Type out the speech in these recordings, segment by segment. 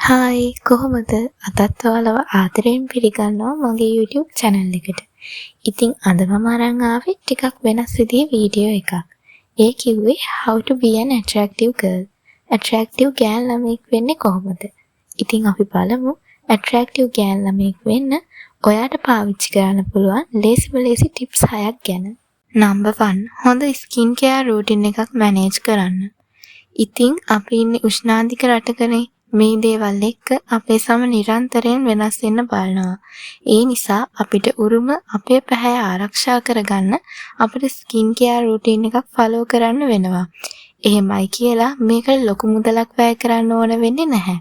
Hi කොහොමද අදත් ඔයාලව ආදරයෙන් පිළිගන්නවා මගේ YouTube channel එකට. ඉතින් අද මම අරන් ආවේ ටිකක් වෙනස් විදිහේ වීඩියෝ එකක්. ඒ කිව්වේ how to be an attractive girl. attractive ගෑන් ළමෙක් වෙන්නේ කොහොමද? ඉතින් අපි බලමු attractive ගෑන් ළමෙක් වෙන්න ඔයාට පාවිච්චි කරන්න පුළුවන් ලේසි tips 6ක් ගැන. number 1 හොඳ skin care routine එකක් manage කරන්න. ඉතින් අපි ඉන්නේ උෂ්ණාධික රටකනේ. මේ දේවල් එක්ක අපේ සම නිරන්තරයෙන් වෙනස් වෙන්න බලනවා. ඒ නිසා අපිට උරුම අපේ පැහැ ආරක්ෂා කරගන්න අපිට ස්කින් කෙයාර් රූටින් එකක් ෆලෝ කරන්න වෙනවා. එහෙමයි කියලා මේකට ලොකු මුදලක් වැය කරන්න ඕන වෙන්නේ නැහැ.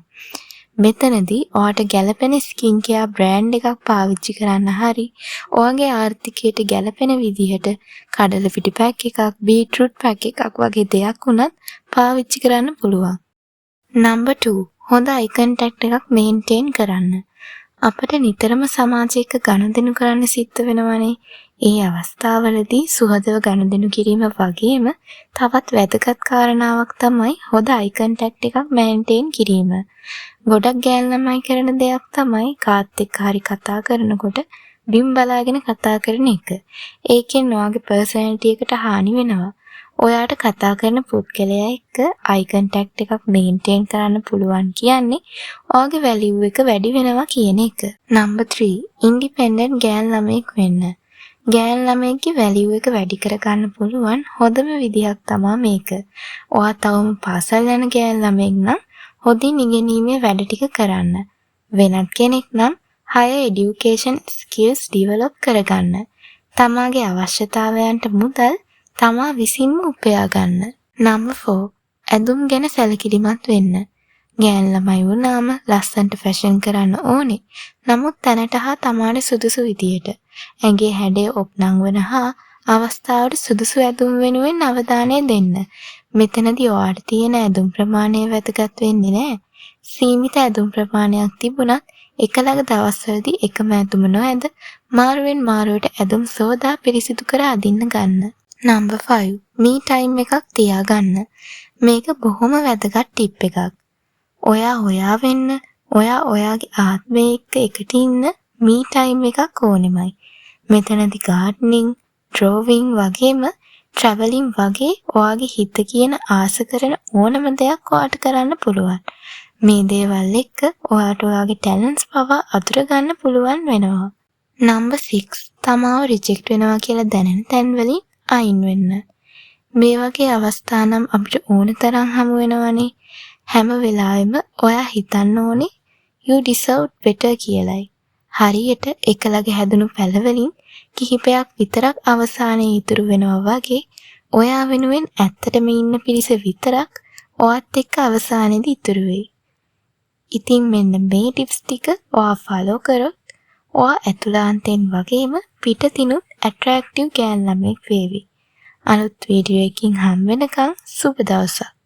මෙතනදී ඔයාට ගැළපෙන ස්කින් කෙයාර් බ්‍රෑන්ඩ් එකක් පාවිච්චි කරන්න හරි ඔයාගේ ආර්ථිකයට ගැළපෙන විදිහට කඩල පිටි පැක් එකක්, බීට්‍රූට් පැක් එකක් වගේ දෙයක් උනත් පාවිච්චි කරන්න පුළුවන්. number 2 හොඳ අයි කන්ටැක්ට් එකක් මේන්ටේන් කරන්න. අපිට නිතරම සමාජයක ගනුදෙනු කරන්න සිද්ධ වෙනවනේ. ඒ අවස්ථාවලදී සුහදව ගනුදෙනු කිරීම වගේම තවත් වැදගත් කාරණාවක් තමයි හොඳ අයි කන්ටැක්ට් එකක් මේන්ටේන් කිරීම. ගොඩක් ගෑන් ළමයි කරන දෙයක් තමයි කාත් එක්ක හරි කතා කරනකොට බිම් බලාගෙන කතා කරන එක. ඒකෙන් ඔයාගේ පර්සනැලිටි එකට හානි වෙනවා. ඔයාට කතා කරන පුද්ගලයා එක්ක අයි කන්ටැක්ට් එකක් මේන්ටේන් කරන්න පුළුවන් කියන්නේ ඔයාගේ වැලියු එක වැඩි වෙනවා කියන එක. number 3 ඉන්ඩිපෙන්ඩන්ට් ගෑන් ළමෙක් වෙන්න. ගෑන් ළමෙක්ගේ වැලියු එක වැඩි කරගන්න පුළුවන් හොඳම විදිහක් තමයි මේක. ඔයා තවම පාසල් යන ගෑන් ළමෙක් නම් හොඳින් ඉගෙනීමේ වැඩ ටික කරන්න. වෙනත් කෙනෙක් නම් higher education skills develop කරගන්න. තමාගේ අවශ්‍යතාවයන්ට මුදල් තමා විසින්ම උපයා ගන්න. number 4 ඇඳුම් ගැන සැලකිලිමත් වෙන්න. ගෑන් ළමයි වුණාම ලස්සනට ෆැෂන් කරන්න ඕනේ. නමුත් තැනට හා තමාට සුදුසු විදියට. ඇඟේ හැඩය ඔප්නං වන හා අවස්ථාවට සුදුසු ඇඳුම් වෙනුවෙන් අවධානය දෙන්න. මෙතනදී ඔයාට තියෙන ඇඳුම් ප්‍රමාණය වැදගත් වෙන්නේ නැහැ. සීමිත ඇඳුම් ප්‍රමාණයක් තිබුණත් එකලග දවස්වලදී එකම ඇඳුම නොඇඳ මාරුවෙන් මාරුවට ඇඳුම් සෝදා පිරිසිදු කර අදින්න ගන්න. number 5 me time එකක් තියාගන්න. මේක බොහොම වැදගත් ටිප් එකක්. ඔයා වෙන්න, ඔයාගේ ආත්මය එක්ක එකට ඉන්න me time එකක් ඕනෙමයි. මෙතනදී gardening, drawing වගේම traveling වගේ ඔයාගේ හිත කියන ආස කරන ඕනම දෙයක් ඔයාට කරන්න පුළුවන්. මේ දේවල් එක්ක ඔයාට ඔයාගේ talents පවා අතුර ගන්න පුළුවන් වෙනවා. number 6 තමාව reject වෙනවා කියලා දැනෙන තැන් වලින් අයින් වෙන්න. මේ වගේ අවස්ථා නම් අපිට ඕන තරම් හමු වෙනවනේ. හැම වෙලාවෙම ඔයා හිතන්න ඕනේ you deserve better කියලයි. හරියට එකලගේ හැදුණු පැලවලින් කිහිපයක් විතරක් අවසානයේ ඉතුරු වෙනවා වගේ ඔයා වෙනුවෙන් ඇත්තටම ඉන්න පිරිස විතරක් ඔයත් එක්ක අවසානයේදී ඉතුරු වෙයි. ඉතින් මෙන්න මේ ටිප්ස් ටික ඔයා ෆලෝ කරොත් ඔයා ඇතුළාන්තයෙන් වගේම පිටතිනුත් ඇට්‍රැක්ටිව් ගෑන් ළමෙක් වේවි. අලුත් වීඩියෝ එකකින් හම් වෙනකන් සුබ දවසක්.